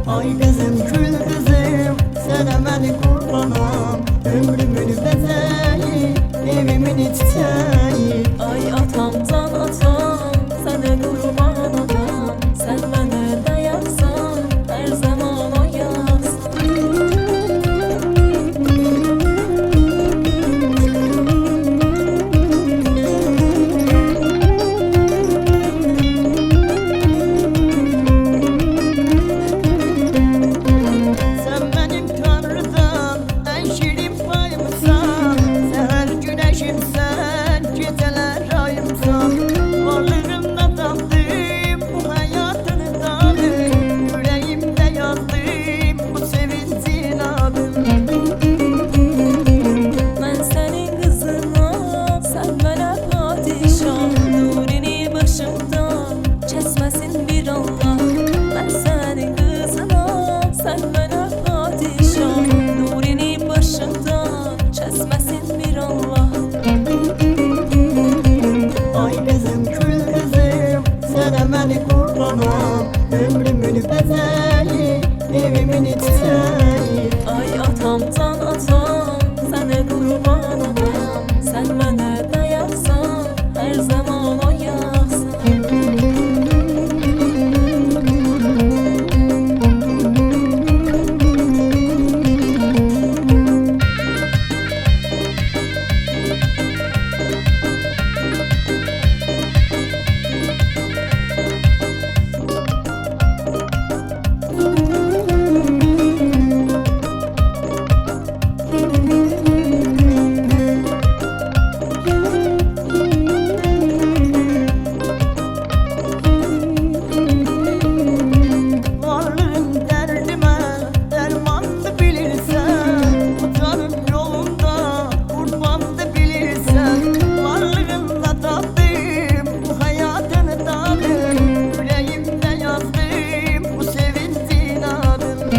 Ay kızım gül kızım, sana beni kurbanım. Ömrümün bezeyi, evimin çiçeği. Ay atamdan atam, sana kurban adam. Sen bana dayaksan, her zaman o yaksın. Sen benim tanrıdan, en şirin payımsan. Seher güneşimsen, geceler ayımsan. Varlığımda tattım bu hayatın tadı. Yüreğimde yazdım bu sevincin adını. Ben senin kızınam, sen bana padişah. Nurini başımdan kesmesin bir Allah. Ben senin kızınam, sen bana padişah. Nurini başımdan kesmesin bir Allah. Ay kızım kül kızım, sana beni kurbanım. Ömrümün bezeyi, evimin çiçeği. Ay atamdan atam, sana kurban adam. Sen bana dayaksan, her zaman o yaksın. Varlığın derdime dermanını bilirsen, bu canın yolunda kurbanını bilirsen. Varlığınla tattım bu hayatın tadı. Yüreğimde yazdım bu sevincin adını.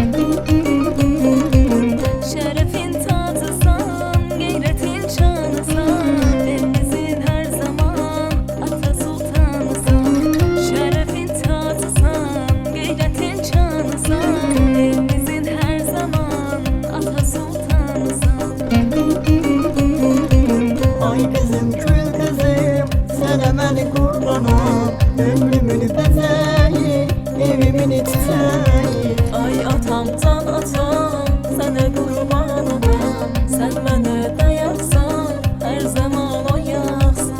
Şerefin tatısan, gayretin çanısan. Evimizin her zaman ata sultanısan. Şerefin tatısan, gayretin çanısan. Evimizin her zaman ata sultanısan. Ay kızım kül kızım, sana beni kurbanım. Ömrümün bezeyi, evimin çiçeği. Ay atamdan atam, sana kurban adam. Sen bana dayaksan, her zaman o yaksın.